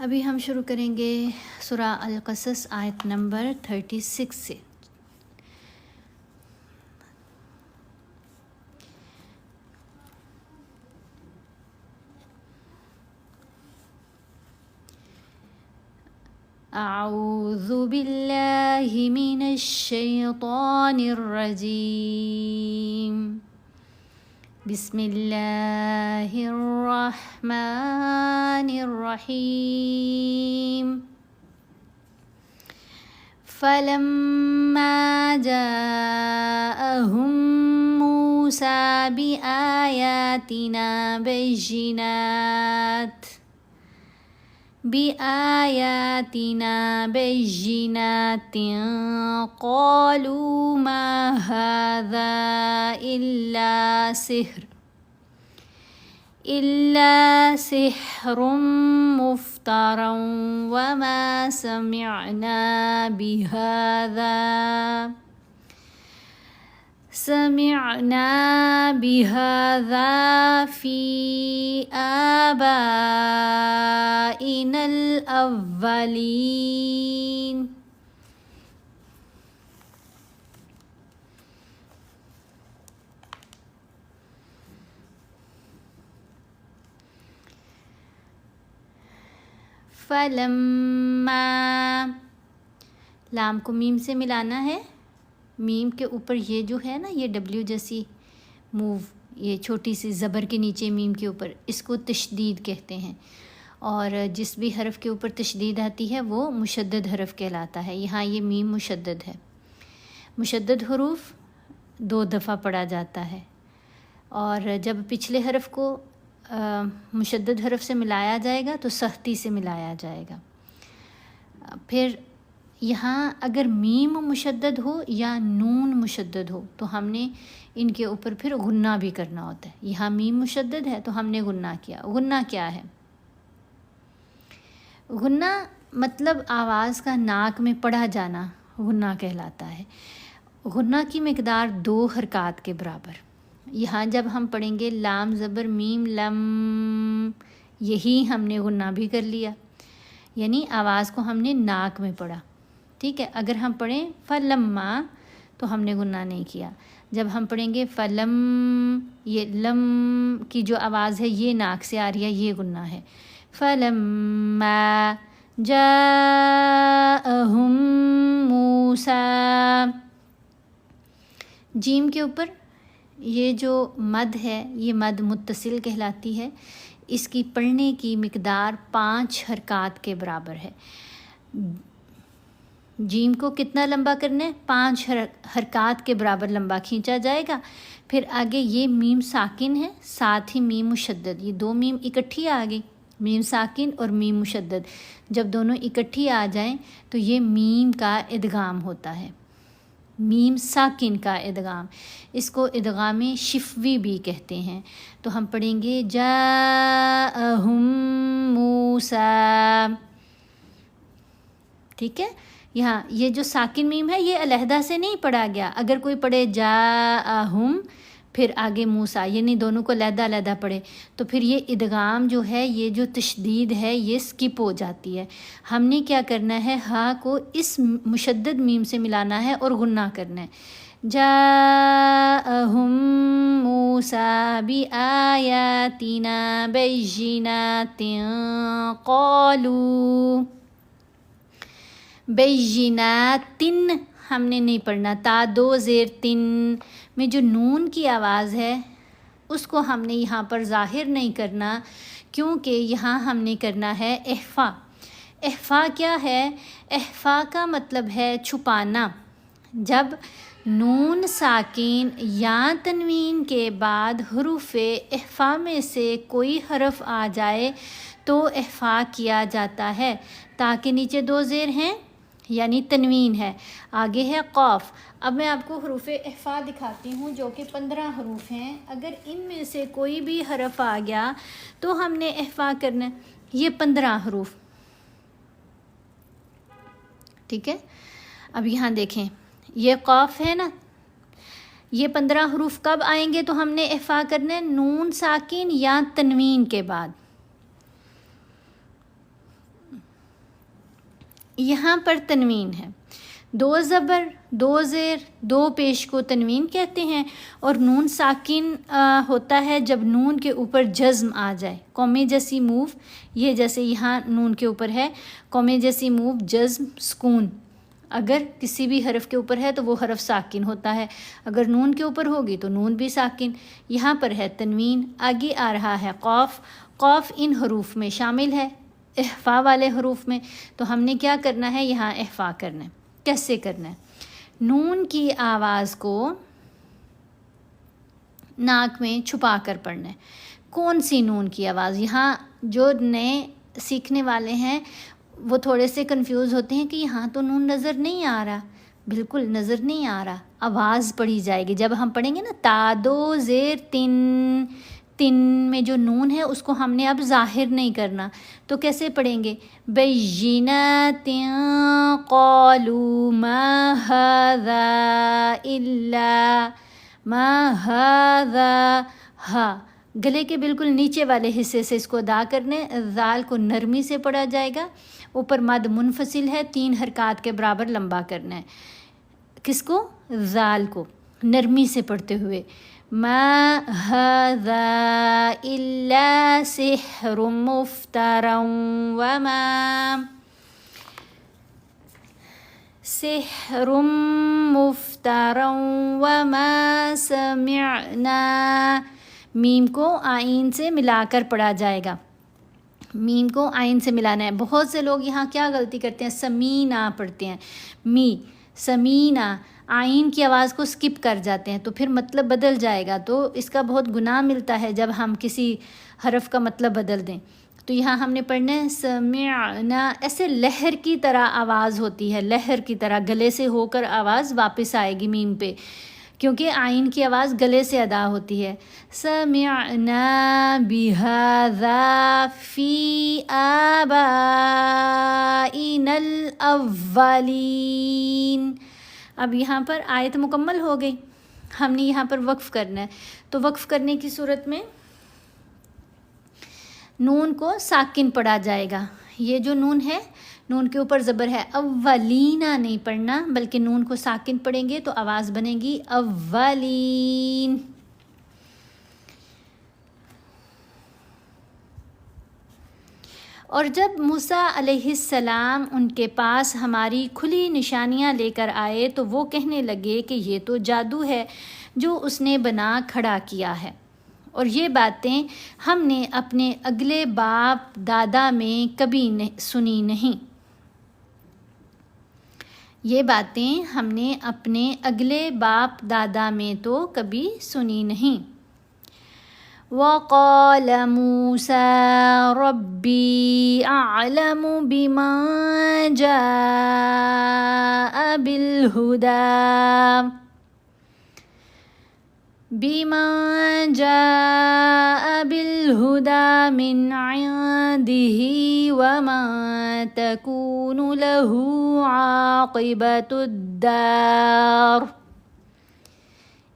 ابھی ہم شروع کریں گے سورہ القصص آیت نمبر 36 سے۔ اعوذ باللہ من الشیطان الرجیم، بسم اللہ الرحمن الرحیم۔ فلما جاءهم موسى بآياتنا بينات قالوا ما هذا إلا سحر مفترى وما سمعنا بهذا في آبائنا الأولين۔ فلما، لام کو میم سے ملانا ہے، میم کے اوپر یہ جو ہے نا، یہ ڈبلیو جیسی موو، یہ چھوٹی سی زبر کے نیچے میم کے اوپر، اس کو تشدید کہتے ہیں، اور جس بھی حرف کے اوپر تشدید آتی ہے وہ مشدد حرف کہلاتا ہے۔ یہاں یہ میم مشدد ہے۔ مشدد حروف 2 دفعہ پڑھا جاتا ہے، اور جب پچھلے حرف کو مشدد حرف سے ملایا جائے گا تو سختی سے ملایا جائے گا۔ پھر یہاں اگر میم مشدد ہو یا نون مشدد ہو تو ہم نے ان کے اوپر پھر غنہ بھی کرنا ہوتا ہے۔ یہاں میم مشدد ہے تو ہم نے غنہ کیا۔ غنہ کیا ہے؟ غنہ مطلب آواز کا ناک میں پڑا جانا غنہ کہلاتا ہے۔ غنہ کی مقدار 2 حرکات کے برابر۔ یہاں جب ہم پڑھیں گے لام زبر میم لم، یہی ہم نے غنہ بھی کر لیا، یعنی آواز کو ہم نے ناک میں پڑھا، ٹھیک ہے۔ اگر ہم پڑھیں فلما تو ہم نے غنہ نہیں کیا۔ جب ہم پڑھیں گے فلم، یہ لم کی جو آواز ہے یہ ناک سے آ رہی ہے، یہ غنہ ہے۔ فلما جاءهم موسیٰ، جیم کے اوپر یہ جو مد ہے یہ مد متصل کہلاتی ہے۔ اس کی پڑھنے کی مقدار 5 حرکات کے برابر ہے۔ جیم کو کتنا لمبا کرنا ہے؟ 5 حرکات کے برابر لمبا کھینچا جائے گا۔ پھر آگے یہ میم ساکن ہے، ساتھ ہی میم مشدد، یہ 2 میم اکٹھی آ گئی، میم ساکن اور میم مشدد۔ جب دونوں اکٹھی آ جائیں تو یہ میم کا ادغام ہوتا ہے، میم ساکن کا ادغام۔ اس کو ادغام شفوی بھی کہتے ہیں۔ تو ہم پڑھیں گے جاءہم موسیٰ، ٹھیک ہے۔ یہاں یہ جو ساکن میم ہے یہ علیحدہ سے نہیں پڑھا گیا۔ اگر کوئی پڑھے جاءہم پھر آگے موسیٰ، یعنی دونوں کو علیحدہ علیحدہ پڑھے تو پھر یہ ادغام جو ہے، یہ جو تشدید ہے یہ سکپ ہو جاتی ہے۔ ہم نے کیا کرنا ہے؟ ہا کو اس مشدد میم سے ملانا ہے اور غنہ کرنا ہے۔ جاءہم موسیٰ بآیاتنا بینات قالوا، بیناتن ہم نے نہیں پڑھنا، تا 2 زیر تن میں جو نون کی آواز ہے اس کو ہم نے یہاں پر ظاہر نہیں کرنا، کیونکہ یہاں ہم نے کرنا ہے اخفا۔ اخفا کیا ہے؟ اخفا کا مطلب ہے چھپانا۔ جب نون ساکن یا تنوین کے بعد حروف اخفا میں سے کوئی حرف آ جائے تو اخفا کیا جاتا ہے۔ تا کے نیچے 2 زیر ہیں یعنی تنوین ہے، آگے ہے قاف۔ اب میں آپ کو حروف اخفا دکھاتی ہوں جو کہ 15 حروف ہیں۔ اگر ان میں سے کوئی بھی حرف آ گیا تو ہم نے اخفا کرنا ہے۔ یہ 15 حروف، ٹھیک ہے۔ اب یہاں دیکھیں یہ قاف ہے نا، یہ 15 حروف کب آئیں گے تو ہم نے اخفا کرنا ہے؟ نون ساکن یا تنوین کے بعد۔ یہاں پر تنوین ہے، 2 زبر 2 زیر 2 پیش کو تنوین کہتے ہیں، اور نون ساکن ہوتا ہے جب نون کے اوپر جزم آ جائے، قومے جیسی موو، یہ جیسے یہاں نون کے اوپر ہے قومے جیسی موو، جزم سکون، اگر کسی بھی حرف کے اوپر ہے تو وہ حرف ساکن ہوتا ہے، اگر نون کے اوپر ہوگی تو نون بھی ساکن۔ یہاں پر ہے تنوین، آگے آ رہا ہے قاف، قاف ان حروف میں شامل ہے، احفا والے حروف میں، تو ہم نے کیا کرنا ہے، یہاں احفا کرنا ہے۔ کیسے کرنا ہے؟ نون کی آواز کو ناک میں چھپا کر پڑھنا ہے۔ کون سی نون کی آواز؟ یہاں جو نئے سیکھنے والے ہیں وہ تھوڑے سے کنفیوز ہوتے ہیں کہ یہاں تو نون نظر نہیں آ رہا، بالکل نظر نہیں آ رہا، آواز پڑھی جائے گی۔ جب ہم پڑھیں گے نا تا دو زیر تن، تن میں جو نون ہے اس کو ہم نے اب ظاہر نہیں کرنا، تو کیسے پڑھیں گے؟ بینات قالوا ما هذا الا ما هذا، ہا گلے کے بالکل نیچے والے حصے سے اس کو ادا کرنے، ذال کو نرمی سے پڑھا جائے گا، اوپر مد منفصل ہے، 3 حرکات کے برابر لمبا کرنا ہے۔ کس کو؟ ذال کو نرمی سے پڑھتے ہوئے، ما هذا الا سحر مفترا وما سحر مفترا وما سمعنا، میم کو آئین سے ملا کر پڑھا جائے گا، میم کو آئین سے ملانا ہے۔ بہت سے لوگ یہاں کیا غلطی کرتے ہیں، سمینا پڑھتے ہیں، می سمینا، آئین کی آواز کو سکپ کر جاتے ہیں، تو پھر مطلب بدل جائے گا، تو اس کا بہت گناہ ملتا ہے جب ہم کسی حرف کا مطلب بدل دیں۔ تو یہاں ہم نے پڑھنا ہے سمعنا، ایسے لہر کی طرح آواز ہوتی ہے، لہر کی طرح گلے سے ہو کر آواز واپس آئے گی میم پہ، کیونکہ آئین کی آواز گلے سے ادا ہوتی ہے۔ سمعنا بہذا فی آبائنا الاولین۔ اب یہاں پر آیت مکمل ہو گئی، ہم نے یہاں پر وقف کرنا ہے، تو وقف کرنے کی صورت میں نون کو ساکن پڑھا جائے گا۔ یہ جو نون ہے، نون کے اوپر زبر ہے، اولینا نہیں پڑھنا بلکہ نون کو ساکن پڑھیں گے تو آواز بنے گی اولین۔ اور جب موسیٰ علیہ السلام ان کے پاس ہماری کھلی نشانیاں لے کر آئے تو وہ کہنے لگے کہ یہ تو جادو ہے جو اس نے بنا کھڑا کیا ہے، اور یہ باتیں ہم نے اپنے اگلے باپ دادا میں کبھی سنی نہیں، یہ باتیں ہم نے اپنے اگلے باپ دادا میں تو کبھی سنی نہیں۔ وقال موسى ربي أعلم بمن جاء بالهدى من عنده وما تكون له عاقبة الدار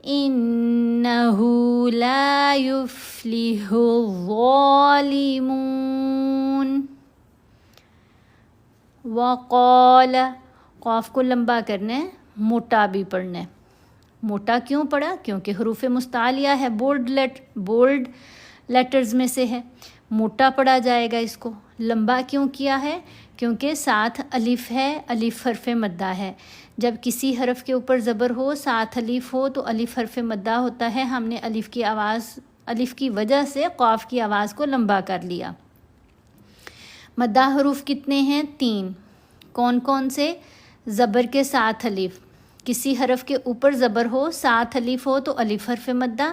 إنه لا يفلح الظالمون۔ وقال، قاف کو لمبا کرنا ہے، موٹا بھی پڑھنا ہے۔ موٹا کیوں پڑھا؟ کیونکہ حروف مستعلیہ ہے، بولڈ لیٹرز میں سے ہے، موٹا پڑھا جائے گا اس کو۔ لمبا کیوں کیا ہے؟ کیونکہ ساتھ الف ہے، الف حرف مدہ ہے، جب کسی حرف کے اوپر زبر ہو، ساتھ الف ہو تو الف حرف مدہ ہوتا ہے، ہم نے الف کی وجہ سے قاف کی آواز کو لمبا کر لیا۔ مدہ حروف کتنے ہیں؟ 3۔ کون کون سے؟ زبر کے ساتھ الف، کسی حرف کے اوپر زبر ہو، ساتھ الف ہو تو الف حرف مدہ،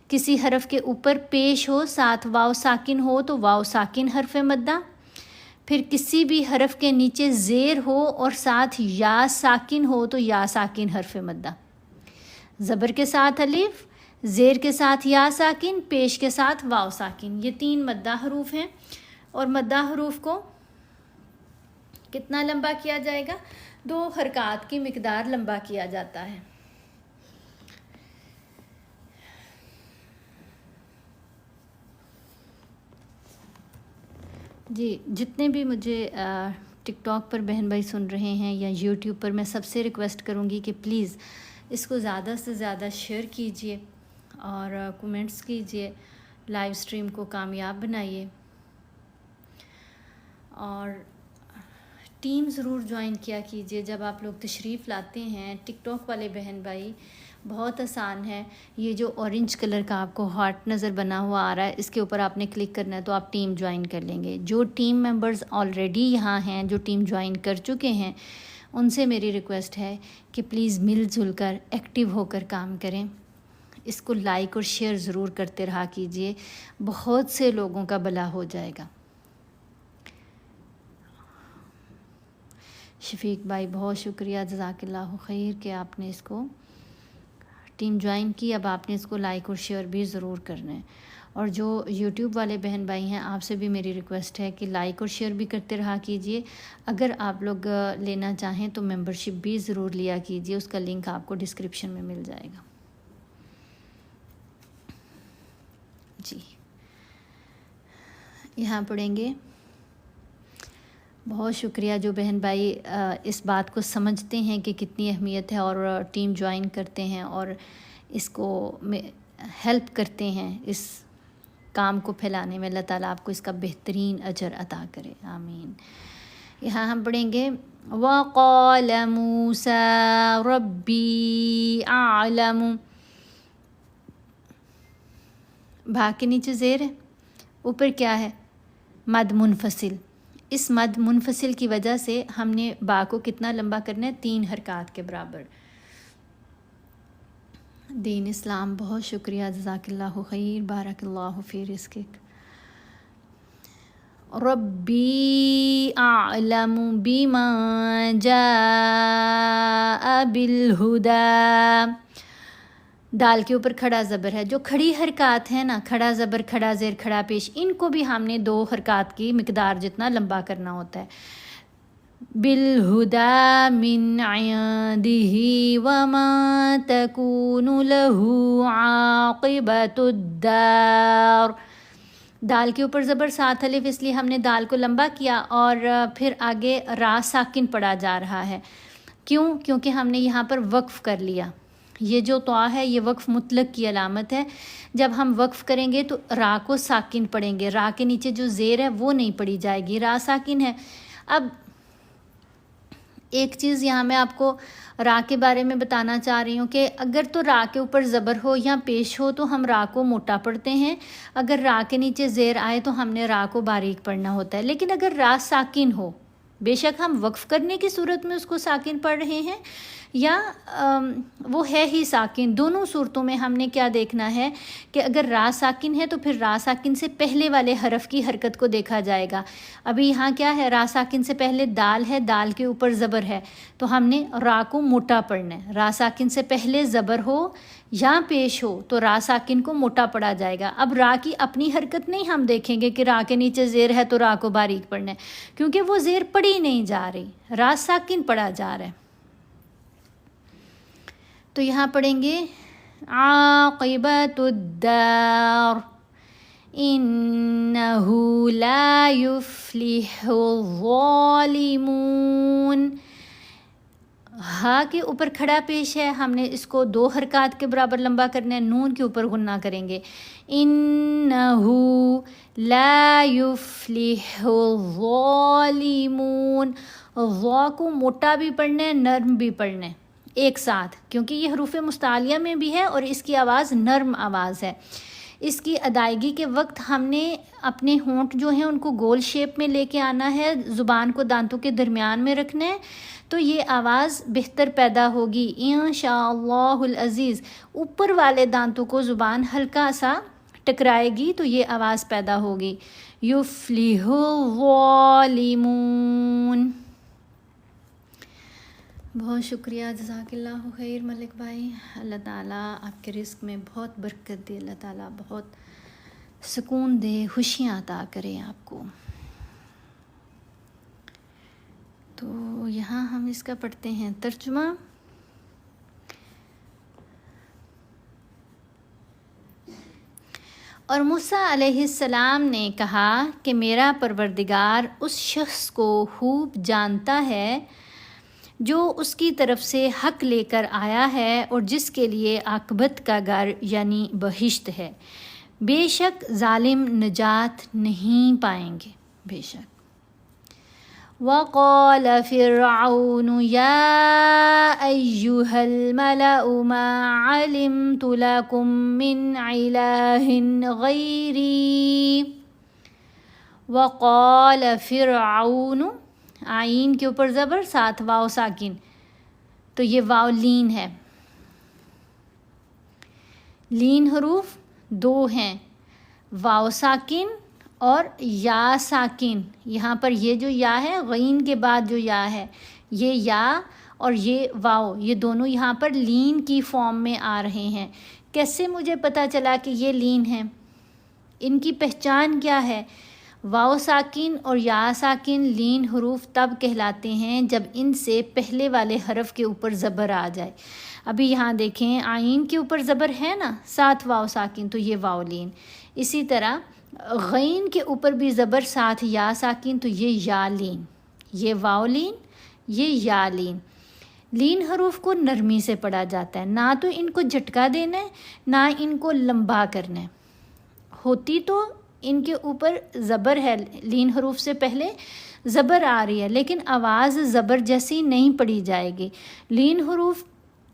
کسی حرف کے اوپر پیش ہو، ساتھ واو ساکن ہو تو واو ساکن حرف مدہ، پھر کسی بھی حرف کے نیچے زیر ہو اور ساتھ یا ساکن ہو تو یا ساکن حرف مدہ۔ زبر کے ساتھ الف، زیر کے ساتھ یا ساکن، پیش کے ساتھ واو ساکن، یہ 3 مدہ حروف ہیں، اور مدہ حروف کو کتنا لمبا کیا جائے گا؟ 2 حرکات کی مقدار لمبا کیا جاتا ہے۔ جی، جتنے بھی مجھے ٹک ٹاک پر بہن بھائی سن رہے ہیں یا یوٹیوب پر، میں سب سے ریکویسٹ کروں گی کہ پلیز اس کو زیادہ سے زیادہ شیئر کیجئے اور کومنٹس کیجئے، لائیو سٹریم کو کامیاب بنائیے، اور ٹیم ضرور جوائن کیا کیجئے جب آپ لوگ تشریف لاتے ہیں۔ ٹک ٹاک والے بہن بھائی بہت آسان ہے، یہ جو اورنج کلر کا آپ کو ہارٹ نظر بنا ہوا آ رہا ہے، اس کے اوپر آپ نے کلک کرنا ہے تو آپ ٹیم جوائن کر لیں گے۔ جو ٹیم ممبرز آلریڈی یہاں ہیں، جو ٹیم جوائن کر چکے ہیں، ان سے میری ریکویسٹ ہے کہ پلیز مل جل کر ایکٹیو ہو کر کام کریں، اس کو لائک اور شیئر ضرور کرتے رہا کیجئے، بہت سے لوگوں کا بھلا ہو جائے گا۔ شفیق بھائی بہت شکریہ، جزاک اللہ خیر کہ آپ نے اس کو ٹیم جوائن کی۔ اب آپ نے اس کو لائک اور شیئر بھی ضرور کرنا ہے، اور جو یوٹیوب والے بہن بھائی ہیں آپ سے بھی میری ریکویسٹ ہے کہ لائک اور شیئر بھی کرتے رہا کیجئے۔ اگر آپ لوگ لینا چاہیں تو ممبرشپ بھی ضرور لیا کیجئے، اس کا لنک آپ کو ڈسکرپشن میں مل جائے گا۔ جی یہاں پڑھیں گے۔ بہت شکریہ جو بہن بھائی اس بات کو سمجھتے ہیں کہ کتنی اہمیت ہے اور ٹیم جوائن کرتے ہیں اور اس کو ہیلپ کرتے ہیں اس کام کو پھیلانے میں۔ اللہ تعالیٰ آپ کو اس کا بہترین اجر عطا کرے، آمین۔ یہاں ہم پڑھیں گے وَقَالَ مُوسَىٰ رَبِّي أَعْلَمُ۔ بھا کے نیچے زیر ہے، اوپر کیا ہے؟ مد منفصل۔ اس مد منفصل کی وجہ سے ہم نے با کو کتنا لمبا کرنا ہے؟ 3 حرکات کے برابر۔ دین اسلام بہت شکریہ، جزاک اللہ خیر، بارک اللہ فی رزقک۔ ربی اعلم بما جاء بالہدی۔ دال کے اوپر کھڑا زبر ہے، جو کھڑی حرکات ہیں نا، کھڑا زبر، کھڑا زیر، کھڑا پیش، ان کو بھی ہم نے 2 حرکات کی مقدار جتنا لمبا کرنا ہوتا ہے۔ بالہدی من عندہ وما تکون لہ عاقبۃ الدار۔ دال کے اوپر زبر، 7 الف، اس لیے ہم نے دال کو لمبا کیا، اور پھر آگے را ساکن پڑھا جا رہا ہے۔ کیوں؟ کیونکہ ہم نے یہاں پر وقف کر لیا۔ یہ جو طا ہے یہ وقف مطلق کی علامت ہے۔ جب ہم وقف کریں گے تو را کو ساکن پڑھیں گے، را کے نیچے جو زیر ہے وہ نہیں پڑھی جائے گی، را ساکن ہے۔ اب ایک چیز یہاں میں آپ کو را کے بارے میں بتانا چاہ رہی ہوں کہ اگر تو را کے اوپر زبر ہو یا پیش ہو تو ہم را کو موٹا پڑھتے ہیں، اگر را کے نیچے زیر آئے تو ہم نے را کو باریک پڑھنا ہوتا ہے۔ لیکن اگر را ساکن ہو، بے شک ہم وقف کرنے کی صورت میں اس کو ساکن پڑھ رہے ہیں یا وہ ہے ہی ساکن، دونوں صورتوں میں ہم نے کیا دیکھنا ہے کہ اگر را ساکن ہے تو پھر را ساکن سے پہلے والے حرف کی حرکت کو دیکھا جائے گا۔ ابھی یہاں کیا ہے؟ را ساکن سے پہلے دال ہے، دال کے اوپر زبر ہے، تو ہم نے را کو موٹا پڑھنا ہے۔ را ساکن سے پہلے زبر ہو یا پیش ہو تو را ساکن کو موٹا پڑھا جائے گا۔ اب را کی اپنی حرکت نہیں ہم دیکھیں گے کہ را کے نیچے زیر ہے تو را کو باریک پڑھنا ہے، کیونکہ وہ زیر پڑھی نہیں جا رہی، را ساکن پڑھا جا رہا ہے۔ تو یہاں پڑھیں گے عاقبۃ الدار انہ لا یفلح الظالمون۔ ہا کے اوپر کھڑا پیش ہے، ہم نے اس کو 2 حرکات کے برابر لمبا کرنا ہے، نون کے اوپر غنہ کریں گے، انہ لا یفلح الظالمون۔ ظا کو موٹا بھی پڑھنا ہے، نرم بھی پڑھنا ہے ایک ساتھ، کیونکہ یہ حروف مستعلیہ میں بھی ہے اور اس کی آواز نرم آواز ہے۔ اس کی ادائیگی کے وقت ہم نے اپنے ہونٹ جو ہیں ان کو گول شیپ میں لے کے آنا ہے، زبان کو دانتوں کے درمیان میں رکھنا ہے، تو یہ آواز بہتر پیدا ہوگی انشاءاللہ العزیز۔ اوپر والے دانتوں کو زبان ہلکا سا ٹکرائے گی تو یہ آواز پیدا ہوگی، یفلح الظالمون۔ بہت شکریہ، جزاک اللہ خیر ملک بھائی۔ اللہ تعالیٰ آپ کے رزق میں بہت برکت دے، اللہ تعالیٰ بہت سکون دے، خوشیاں عطا کرے آپ کو۔ تو یہاں ہم اس کا پڑھتے ہیں ترجمہ۔ اور موسیٰ علیہ السلام نے کہا کہ میرا پروردگار اس شخص کو خوب جانتا ہے جو اس کی طرف سے حق لے کر آیا ہے اور جس کے لیے عاقبت کا گھر یعنی بہشت ہے، بے شک ظالم نجات نہیں پائیں گے، بے شک۔ وقال فرعون یا ایہا الملأ ما علمت لکم من الہ غیری۔ وقال فرعون، آئین کے اوپر زبر، ساتھ واو ساکن، تو یہ واو لین ہے۔ لین حروف دو ہیں، واو ساکن اور یا ساکن۔ یہاں پر یہ جو یا ہے، غین کے بعد جو یا ہے، یہ یا اور یہ واو، یہ دونوں یہاں پر لین کی فارم میں آ رہے ہیں۔ کیسے مجھے پتہ چلا کہ یہ لین ہے؟ ان کی پہچان کیا ہے؟ واو ساکن اور یا ساکن لین حروف تب کہلاتے ہیں جب ان سے پہلے والے حرف کے اوپر زبر آ جائے۔ ابھی یہاں دیکھیں، آئین کے اوپر زبر ہے نا، ساتھ واو ساکن، تو یہ واو لین۔ اسی طرح غین کے اوپر بھی زبر ساتھ یا ساکن، تو یہ یا لین، یہ واو لین، یہ یا لین۔ لین حروف کو نرمی سے پڑھا جاتا ہے، نہ تو ان کو جھٹکا دینا ہے، نہ ان کو لمبا کرنا ہے۔ ہوتی تو ان کے اوپر زبر ہے، لین حروف سے پہلے زبر آ رہی ہے، لیکن آواز زبر جیسی نہیں پڑھی جائے گی۔ لین حروف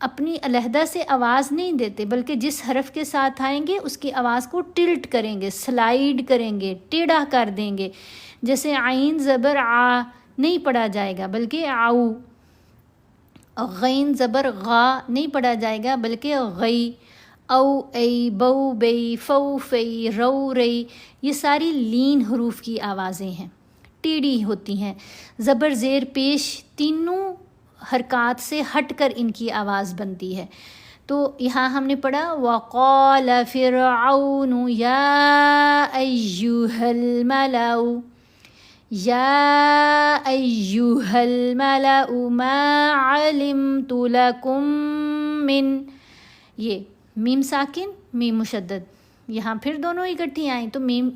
اپنی علیحدہ سے آواز نہیں دیتے، بلکہ جس حرف کے ساتھ آئیں گے اس کی آواز کو ٹلٹ کریں گے، سلائیڈ کریں گے، ٹیڑھا کر دیں گے۔ جیسے عین زبر آ نہیں پڑھا جائے گا بلکہ آؤ، غین زبر غا نہیں پڑھا جائے گا بلکہ غی، او ای، بو بئی، فو فئی، رو رئی، یہ ساری لین حروف کی آوازیں ہیں، ٹیڑھی ہوتی ہیں۔ زبر زیر پیش تینوں حرکات سے ہٹ کر ان کی آواز بنتی ہے۔ تو یہاں ہم نے پڑھا وقال فرعون یا ایہا الملأ، یا ایہا الملأ ما علمت لکم من، یہ میم ساکن میم مشدد، یہاں پھر دونوں اکٹھی آئیں تو میم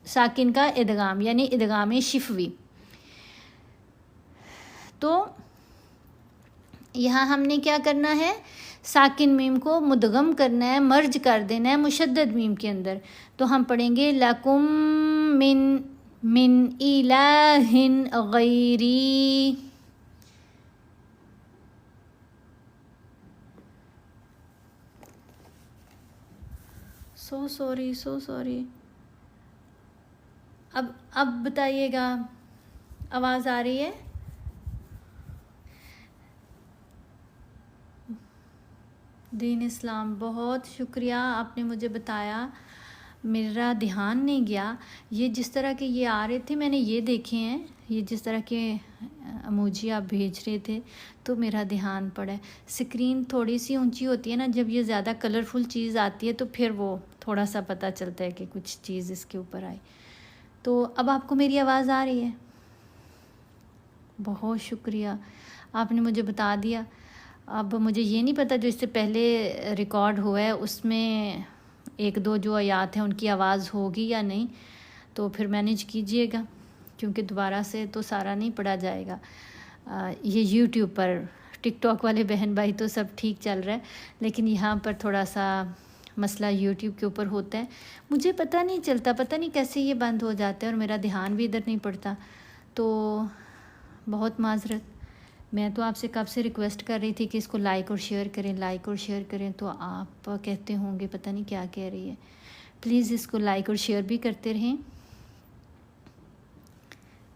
ساکن کا ادغام یعنی ادغام شفوی۔ تو یہاں ہم نے کیا کرنا ہے؟ ساکن میم کو مدغم کرنا ہے، مرج کر دینا ہے مشدد میم کے اندر۔ تو ہم پڑھیں گے لکم من الہ غیری۔ So sorry. اب بتائیے گا، آواز آ رہی ہے؟ دین اسلام، بہت شکریہ، آپ نے مجھے بتایا، میرا دھیان نہیں گیا۔ یہ جس طرح کے یہ آ رہے تھے میں نے یہ دیکھے ہیں، یہ جس طرح کے اموجی آپ بھیج رہے تھے تو میرا دھیان پڑا ہے۔ سکرین تھوڑی سی اونچی ہوتی ہے نا، جب یہ زیادہ کلرفل چیز آتی ہے تو پھر وہ تھوڑا سا پتہ چلتا ہے کہ کچھ چیز اس کے اوپر آئی۔ تو اب آپ کو میری آواز آ رہی ہے؟ بہت شکریہ، آپ نے مجھے بتا دیا۔ اب مجھے یہ نہیں پتہ جو اس سے پہلے ریکارڈ ہوا ہے اس میں ایک دو جو آیات ہیں ان کی آواز ہوگی یا نہیں، تو پھر مینیج کیجئے گا، کیونکہ دوبارہ سے تو سارا نہیں پڑھا جائے گا۔ یہ یوٹیوب پر، ٹک ٹاک والے بہن بھائی تو سب ٹھیک چل رہا ہے، لیکن یہاں پر تھوڑا سا مسئلہ یوٹیوب کے اوپر ہوتا ہے، مجھے پتہ نہیں چلتا، پتہ نہیں کیسے یہ بند ہو جاتا ہے اور میرا دھیان بھی ادھر نہیں پڑتا، تو بہت معذرت۔ میں تو آپ سے کب سے ریکویسٹ کر رہی تھی کہ اس کو لائک اور شیئر کریں، تو آپ کہتے ہوں گے پتہ نہیں کیا کہہ رہی ہے۔ پلیز اس کو لائک اور شیئر بھی کرتے رہیں۔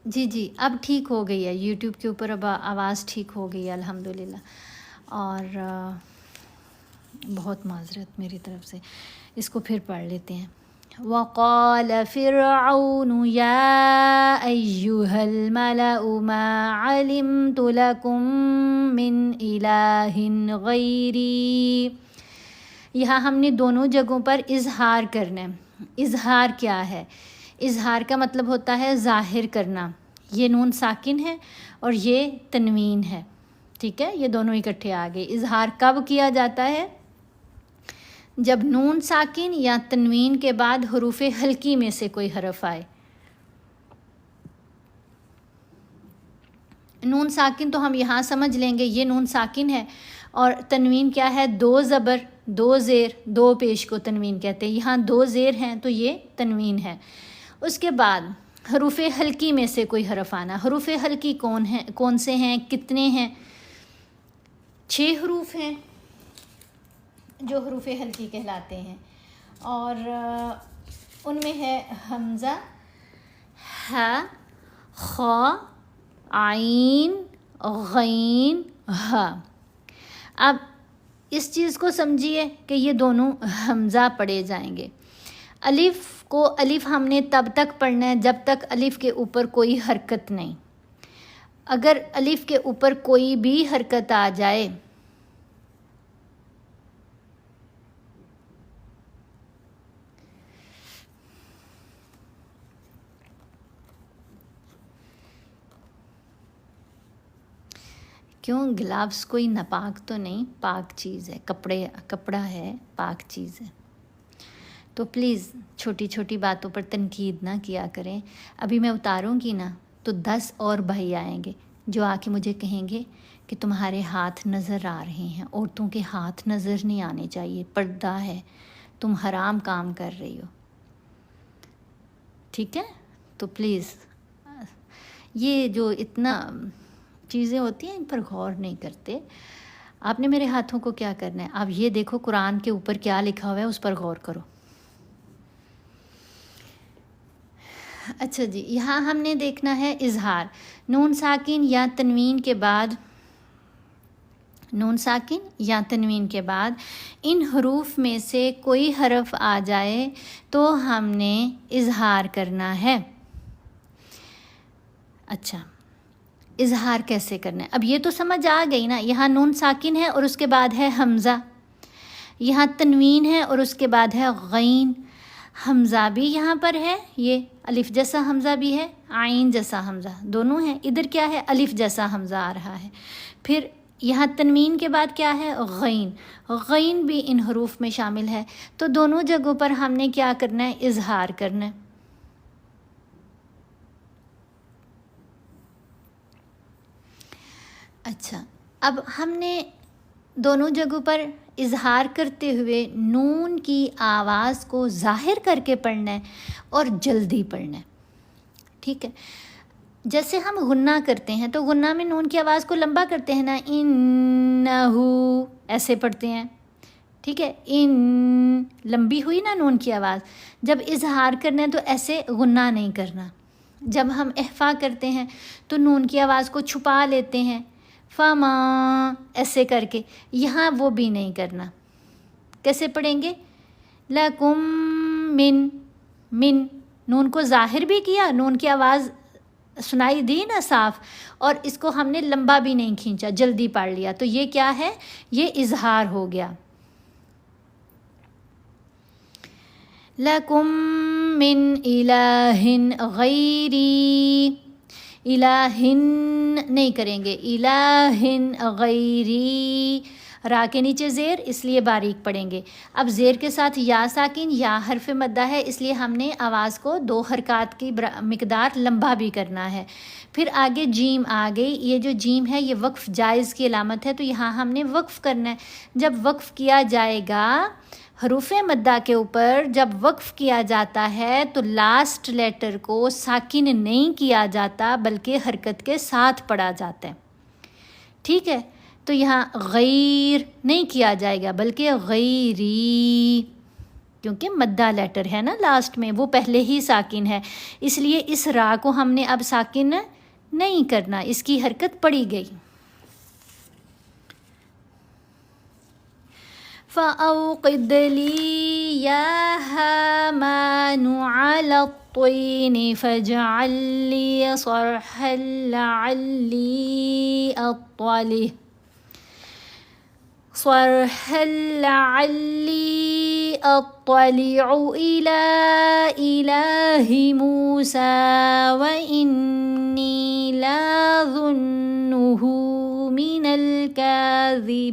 جی اب ٹھیک ہو گئی ہے، یوٹیوب کے اوپر اب آواز ٹھیک ہو گئی ہے الحمدللہ، اور بہت معذرت میری طرف سے۔ اس کو پھر پڑھ لیتے ہیں۔ وقال فرعون یا ایہا الملأ ما علمت لکم من الہ غیری۔ یہاں ہم نے دونوں جگہوں پر اظہار کرنا ہے۔ اظہار کیا ہے؟ اظہار کا مطلب ہوتا ہے ظاہر کرنا۔ یہ نون ساکن ہے اور یہ تنوین ہے، ٹھیک ہے، یہ دونوں اکٹھے آ گئے۔ اظہار کب کیا جاتا ہے؟ جب نون ساکن یا تنوین کے بعد حروف ہلکی میں سے کوئی حرف آئے. نون ساکن تو ہم یہاں سمجھ لیں گے یہ نون ساکن ہے، اور تنوین کیا ہے؟ 2 زبر 2 زیر 2 پیش کو تنوین کہتے ہیں. یہاں 2 زیر ہیں تو یہ تنوین ہے. اس کے بعد حروف ہلکی میں سے کوئی حرف آنا. حروف ہلکی کون سے ہیں؟ کتنے ہیں؟ 6 حروف ہیں جو حروف ہلکی کہلاتے ہیں، اور ان میں ہے حمزہ، ح، خ، عین، غین، ہ. اب اس چیز کو سمجھیے کہ یہ دونوں حمزہ پڑھے جائیں گے. الف کو الف ہم نے تب تک پڑھنا ہے جب تک الف کے اوپر کوئی حرکت نہیں. اگر الف کے اوپر کوئی بھی حرکت آ جائے کیوں؟ گلابس کوئی ناپاک تو نہیں، پاک چیز ہے، کپڑا ہے، پاک چیز ہے. تو پلیز چھوٹی چھوٹی باتوں پر تنقید نہ کیا کریں. ابھی میں اتاروں گی نا تو 10 اور بھائی آئیں گے جو آ کے مجھے کہیں گے کہ تمہارے ہاتھ نظر آ رہے ہیں. عورتوں کے ہاتھ نظر نہیں آنے چاہیے، پردہ ہے، تم حرام کام کر رہی ہو. ٹھیک ہے؟ تو پلیز یہ جو اتنا چیزیں ہوتی ہیں ان پر غور نہیں کرتے. آپ نے میرے ہاتھوں کو کیا کرنا ہے؟ آپ یہ دیکھو قرآن کے اوپر کیا لکھا ہوا ہے، اس پر غور کرو. اچھا جی، یہاں ہم نے دیکھنا ہے اظہار. نون ساکن یا تنوین کے بعد ان حروف میں سے کوئی حرف آ جائے تو ہم نے اظہار کرنا ہے. اچھا، اظہار کیسے کرنا ہے؟ اب یہ تو سمجھ آ گئی نا. یہاں نون ساکن ہے اور اس کے بعد ہے حمزہ، یہاں تنوین ہے اور اس کے بعد ہے غین. حمزہ بھی یہاں پر ہے، یہ الف جیسا حمزہ بھی ہے، عین جیسا حمزہ دونوں ہیں. ادھر کیا ہے؟ الف جیسا حمزہ آ رہا ہے. پھر یہاں تنوین کے بعد کیا ہے؟ غین. غین بھی ان حروف میں شامل ہے. تو دونوں جگہوں پر ہم نے کیا کرنا ہے؟ اظہار کرنا ہے. اچھا، اب ہم نے دونوں جگہوں پر اظہار کرتے ہوئے نون کی آواز کو ظاہر کر کے پڑھنا ہے اور جلدی پڑھنا ہے. ٹھیک ہے؟ جیسے ہم غنہ کرتے ہیں تو غنہ میں نون کی آواز کو لمبا کرتے ہیں نا، انہو ایسے پڑھتے ہیں. ٹھیک ہے؟ ان لمبی ہوئی نا نون کی آواز. جب اظہار کرنا ہے تو ایسے غنہ نہیں کرنا. جب ہم اخفا کرتے ہیں تو نون کی آواز کو چھپا لیتے ہیں، فما ایسے کر کے. یہاں وہ بھی نہیں کرنا. کیسے پڑھیں گے؟ لکم من نون کو ظاہر بھی کیا، نون کی آواز سنائی دی نا صاف، اور اس کو ہم نے لمبا بھی نہیں کھینچا، جلدی پڑھ لیا. تو یہ کیا ہے؟ یہ اظہار ہو گیا. لکم من الہ غیری، الہن نہیں کریں گے، الہن غیری. را کے نیچے زیر، اس لیے باریک پڑھیں گے. اب زیر کے ساتھ یا ساکن، یا حرف مدہ ہے، اس لیے ہم نے آواز کو 2 حرکات کی مقدار لمبا بھی کرنا ہے. پھر آگے جیم آ گئی. یہ جو جیم ہے یہ وقف جائز کی علامت ہے، تو یہاں ہم نے وقف کرنا ہے. جب وقف کیا جائے گا حروف مدہ کے اوپر، جب وقف کیا جاتا ہے تو لاسٹ لیٹر کو ساکن نہیں کیا جاتا بلکہ حرکت کے ساتھ پڑھا جاتا ہے. ٹھیک ہے؟ تو یہاں غیر نہیں کیا جائے گا بلکہ غیری، کیونکہ مدہ لیٹر ہے نا لاسٹ میں، وہ پہلے ہی ساکن ہے، اس لیے اس را کو ہم نے اب ساکن نہیں کرنا، اس کی حرکت پڑی گئی. فَأَوْقِدْ لِي يَا هَامَانُ عَلَى الطِّينِ فَاجْعَل لِّي صَرْحًا لَعَلِّي أَطَّلِعُ إِلَى إِلَٰهِ مُوسَىٰ وَإِنِّي لَأَظُنُّهُ مِنَ الْكَاذِبِينَ.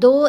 2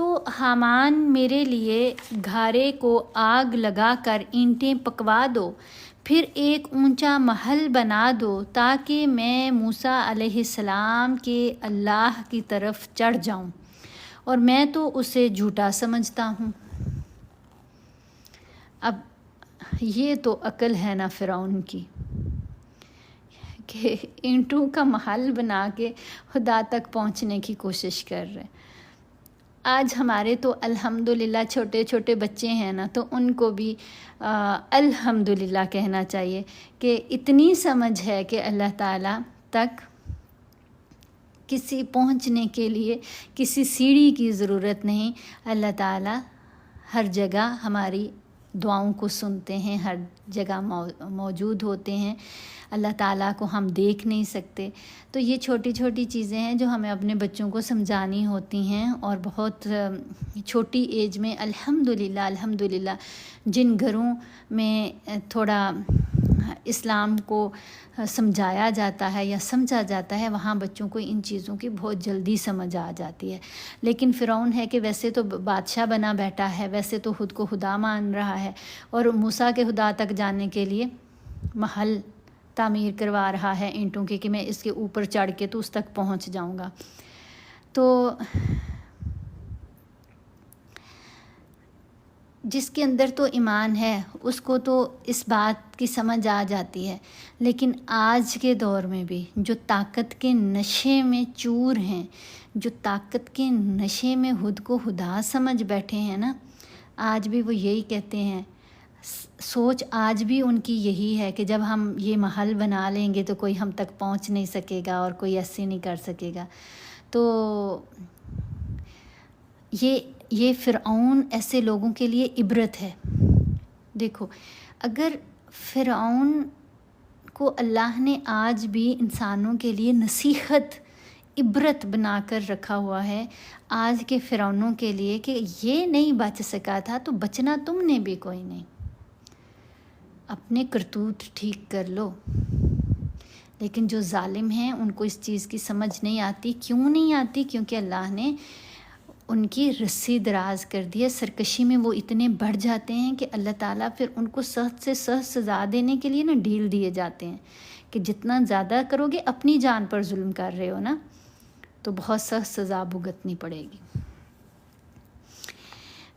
تو حامان میرے لیے گھارے کو آگ لگا کر اینٹیں پکوا دو، پھر ایک اونچا محل بنا دو تاکہ میں موسیٰ علیہ السلام کے اللہ کی طرف چڑھ جاؤں، اور میں تو اسے جھوٹا سمجھتا ہوں۔ اب یہ تو عقل ہے نا فرعون کی، کہ اینٹوں کا محل بنا کے خدا تک پہنچنے کی کوشش کر رہے۔ آج ہمارے تو الحمدللہ چھوٹے چھوٹے بچے ہیں نا، تو ان کو بھی الحمدللہ کہنا چاہیے کہ اتنی سمجھ ہے کہ اللہ تعالیٰ تک کسی پہنچنے کے لیے کسی سیڑھی کی ضرورت نہیں۔ اللہ تعالیٰ ہر جگہ ہماری دعاؤں کو سنتے ہیں، ہر جگہ موجود ہوتے ہیں۔ اللہ تعالیٰ کو ہم دیکھ نہیں سکتے، تو یہ چھوٹی چھوٹی چیزیں ہیں جو ہمیں اپنے بچوں کو سمجھانی ہوتی ہیں، اور بہت چھوٹی ایج میں الحمدللہ جن گھروں میں تھوڑا اسلام کو سمجھایا جاتا ہے یا سمجھا جاتا ہے، وہاں بچوں کو ان چیزوں کی بہت جلدی سمجھ آ جاتی ہے۔ لیکن فرعون ہے کہ ویسے تو بادشاہ بنا بیٹھا ہے، ویسے تو خود کو خدا مان رہا ہے، اور موسیٰ کے خدا تک جانے کے لیے محل تعمیر کروا رہا ہے اینٹوں کے، کہ میں اس کے اوپر چڑھ کے تو اس تک پہنچ جاؤں گا۔ تو جس کے اندر تو ایمان ہے اس کو تو اس بات کی سمجھ آ جاتی ہے، لیکن آج کے دور میں بھی جو طاقت کے نشے میں چور ہیں، جو طاقت کے نشے میں خود کو خدا سمجھ بیٹھے ہیں نا، آج بھی وہ یہی کہتے ہیں، سوچ آج بھی ان کی یہی ہے کہ جب ہم یہ محل بنا لیں گے تو کوئی ہم تک پہنچ نہیں سکے گا اور کوئی ایسے نہیں کر سکے گا۔ تو یہ فرعون ایسے لوگوں کے لیے عبرت ہے۔ دیکھو، اگر فرعون کو اللہ نے آج بھی انسانوں کے لیے نصیحت، عبرت بنا کر رکھا ہوا ہے آج کے فرعونوں کے لیے، کہ یہ نہیں بچ سکا تھا تو بچنا تم نے بھی کوئی نہیں، اپنے کرتوت ٹھیک کر لو۔ لیکن جو ظالم ہیں ان کو اس چیز کی سمجھ نہیں آتی۔ کیوں نہیں آتی؟ کیونکہ اللہ نے ان کی رسی دراز کر دی ہے، سرکشی میں وہ اتنے بڑھ جاتے ہیں کہ اللہ تعالیٰ پھر ان کو سخت سے سخت سزا دینے کے لیے نا ڈھیل دیے جاتے ہیں، کہ جتنا زیادہ کرو گے، اپنی جان پر ظلم کر رہے ہو نا، تو بہت سخت سزا بھگتنی پڑے گی۔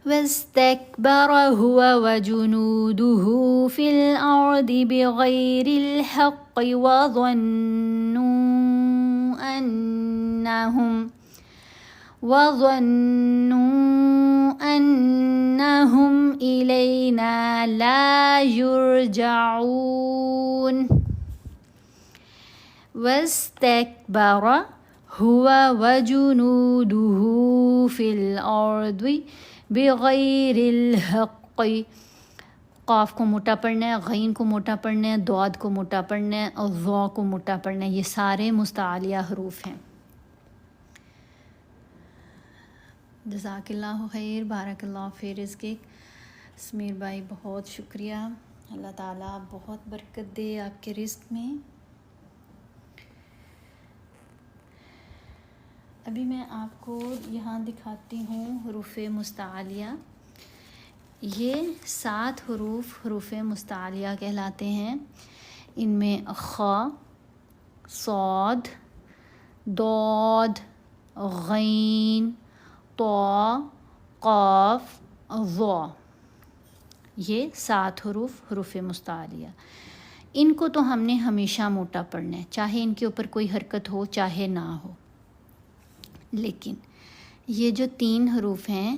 وَاسْتَكْبَرَ هُوَ وَجُنُودُهُ فِي الْأَرْضِ بِغَيْرِ الْحَقِّ وَظَنُّوا أَنَّهُمْ إِلَيْنَا لَا يُرْجَعُونَ۔ وَاسْتَكْبَرَ هُوَ وَجُنُودُهُ فِي الْأَرْضِ بِغَيْرِ الْحَقِّ۔ قاف کو موٹا پڑھنا ہے، غین کو موٹا پڑھنا ہے، ضاد کو موٹا پڑھنا ہے، اور ظا کو موٹا پڑھنا ہے۔ یہ سارے مستعلیہ حروف ہیں۔ جزاک اللہ خیر، بارک اللہ فی رزقک۔ سمیر بھائی بہت شکریہ، اللہ تعالیٰ بہت برکت دے آپ کے رزق میں۔ ابھی میں آپ کو یہاں دکھاتی ہوں حروف مستعلیہ۔ یہ 7 حروف مستعلیہ کہلاتے ہیں۔ ان میں خا، صاد، ضاد، غین، طا، قاف، ظا، یہ 7 حروف مستعلیہ۔ ان کو تو ہم نے ہمیشہ موٹا پڑھنا ہے، چاہے ان کے اوپر کوئی حرکت ہو چاہے نہ ہو۔ لیکن یہ جو 3 حروف ہیں،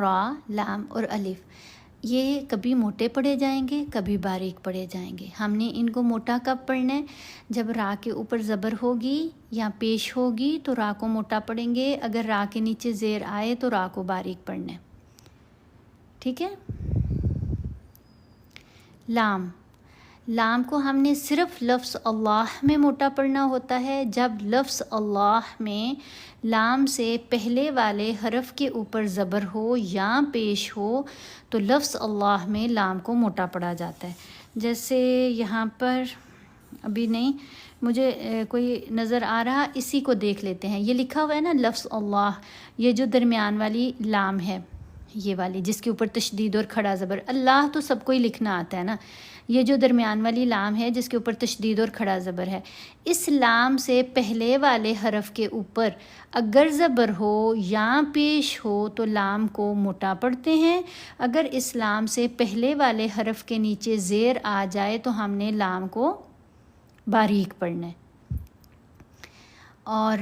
را، لام اور الف، یہ کبھی موٹے پڑھے جائیں گے، کبھی باریک پڑھے جائیں گے۔ ہم نے ان کو موٹا کب پڑھنا ہے؟ جب را کے اوپر زبر ہوگی یا پیش ہوگی تو را کو موٹا پڑھیں گے، اگر را کے نیچے زیر آئے تو را کو باریک پڑھنا ہے۔ ٹھیک ہے؟ لام کو ہم نے صرف لفظ اللہ میں موٹا پڑھنا ہوتا ہے۔ جب لفظ اللہ میں لام سے پہلے والے حرف کے اوپر زبر ہو یا پیش ہو تو لفظ اللہ میں لام کو موٹا پڑھا جاتا ہے۔ جیسے یہاں پر ابھی نہیں مجھے کوئی نظر آ رہا، اسی کو دیکھ لیتے ہیں. یہ لکھا ہوا ہے نا لفظ اللہ، یہ جو درمیان والی لام ہے، یہ والی جس کے اوپر تشدید اور کھڑا زبر. اللہ تو سب کو ہی لکھنا آتا ہے نا، یہ جو درمیان والی لام ہے جس کے اوپر تشدید اور کھڑا زبر ہے، اس لام سے پہلے والے حرف کے اوپر اگر زبر ہو یا پیش ہو تو لام کو موٹا پڑھتے ہیں. اگر اس لام سے پہلے والے حرف کے نیچے زیر آ جائے تو ہم نے لام کو باریک پڑھنا ہے. اور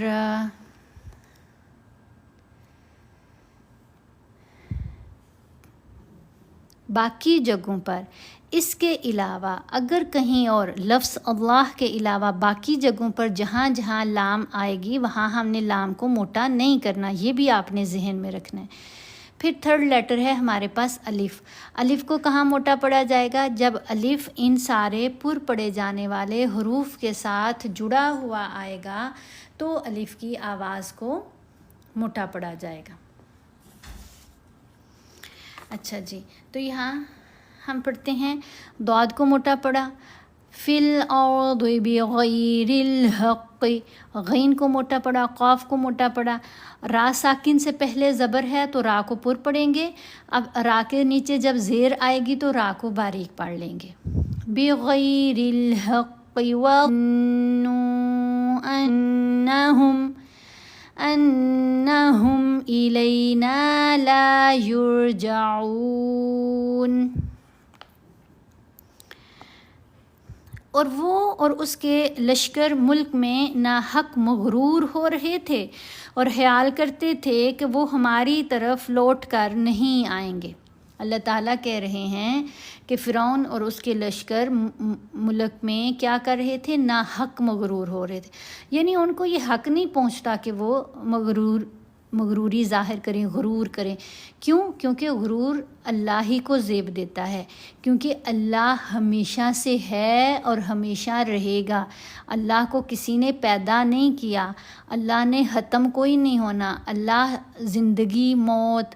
باقی جگہوں پر اس کے علاوہ اگر کہیں اور لفظ اللہ کے علاوہ باقی جگہوں پر جہاں جہاں لام آئے گی وہاں ہم نے لام کو موٹا نہیں کرنا، یہ بھی آپ نے ذہن میں رکھنا ہے. پھر تھرڈ لیٹر ہے ہمارے پاس الف. الف کو کہاں موٹا پڑھا جائے گا؟ جب الف ان سارے پر پڑھے جانے والے حروف کے ساتھ جڑا ہوا آئے گا تو الف کی آواز کو موٹا پڑھا جائے گا. اچھا جی، تو یہاں ہم پڑھتے ہیں ضاد کو موٹا پڑھا، فی الارض بغیر الحق، غین کو موٹا پڑھا، قاف کو موٹا پڑھا. را ساکن سے پہلے زبر ہے تو را کو پر پڑھیں گے. اب را کے نیچے جب زیر آئے گی تو را کو باریک پڑھ لیں گے. بغیر الحق وظنوا انہم الینا لا یرجعون. اور وہ اور اس کے لشکر ملک میں ناحق مغرور ہو رہے تھے اور خیال کرتے تھے کہ وہ ہماری طرف لوٹ کر نہیں آئیں گے. اللہ تعالیٰ کہہ رہے ہیں کہ فرعون اور اس کے لشکر ملک میں کیا کر رہے تھے؟ ناحق مغرور ہو رہے تھے. یعنی ان کو یہ حق نہیں پہنچتا کہ وہ مغروری ظاہر کریں، غرور کریں. کیوں؟ کیونکہ غرور اللہ ہی کو زیب دیتا ہے، کیونکہ اللہ ہمیشہ سے ہے اور ہمیشہ رہے گا. اللہ کو کسی نے پیدا نہیں کیا، اللہ نے ختم کوئی نہیں ہونا. اللہ زندگی، موت،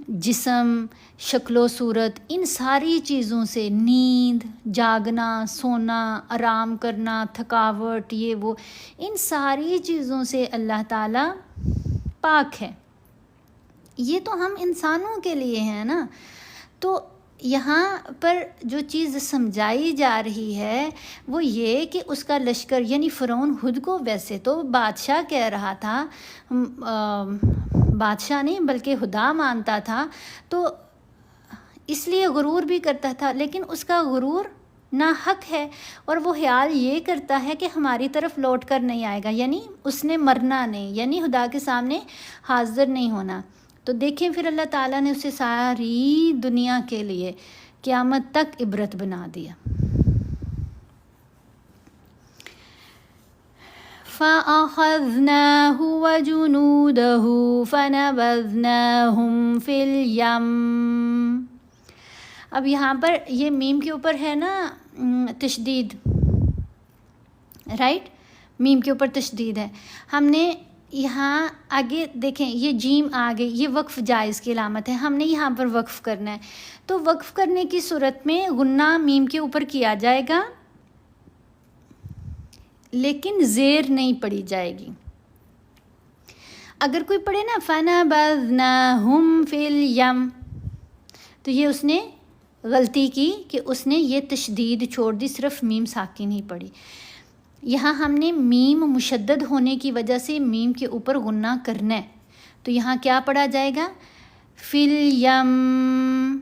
جسم، شکل و صورت، ان ساری چیزوں سے، نیند، جاگنا، سونا، آرام کرنا، تھکاوٹ، یہ وہ، ان ساری چیزوں سے اللہ تعالیٰ پاک ہے. یہ تو ہم انسانوں کے لیے ہیں نا. تو یہاں پر جو چیز سمجھائی جا رہی ہے وہ یہ کہ اس کا لشکر یعنی فرعون خود کو ویسے تو بادشاہ کہہ رہا تھا، بادشاہ نہیں بلکہ خدا مانتا تھا، تو اس لیے غرور بھی کرتا تھا، لیکن اس کا غرور ناحق ہے اور وہ خیال یہ کرتا ہے کہ ہماری طرف لوٹ کر نہیں آئے گا، یعنی اس نے مرنا نہیں، یعنی خدا کے سامنے حاضر نہیں ہونا. تو دیکھیں پھر اللہ تعالیٰ نے اسے ساری دنیا کے لیے قیامت تک عبرت بنا دیا. فَأَخَذْنَاهُ وَجُنُودَهُ فَنَبَذْنَاهُمْ فِي الْيَمِّ. اب یہاں پر یہ میم کے اوپر ہے نا تشدید، رائٹ، میم کے اوپر تشدید ہے. ہم نے یہاں آگے دیکھیں یہ جیم آگے، یہ وقف جائز کی علامت ہے، ہم نے یہاں پر وقف کرنا ہے. تو وقف کرنے کی صورت میں غنہ میم کے اوپر کیا جائے گا لیکن زیر نہیں پڑی جائے گی. اگر کوئی پڑھے نا فَنَبَذْنَاهُمْ فِي الْيَمِّ تو یہ اس نے غلطی کی کہ اس نے یہ تشدید چھوڑ دی، صرف میم ساکن ہی پڑھی. یہاں ہم نے میم مشدد ہونے کی وجہ سے میم کے اوپر غنہ کرنا ہے، تو یہاں کیا پڑھا جائے گا؟ فِي الْيَمِّ.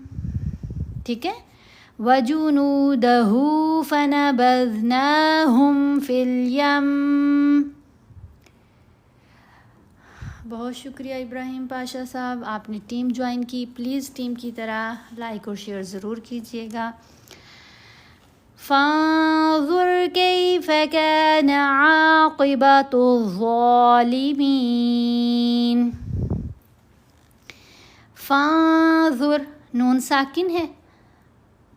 ٹھیک ہے، وَجُنُودَهُ فَنَبَذْنَاهُمْ فِي الْيَمِّ. بہت شکریہ ابراہیم پاشا صاحب، آپ نے ٹیم جوائن کی. پلیز ٹیم کی طرح لائک اور شیئر ضرور کیجیے گا. فانظر کیف کان عاقبۃ الظالمین. فانظر نون ساکن ہے،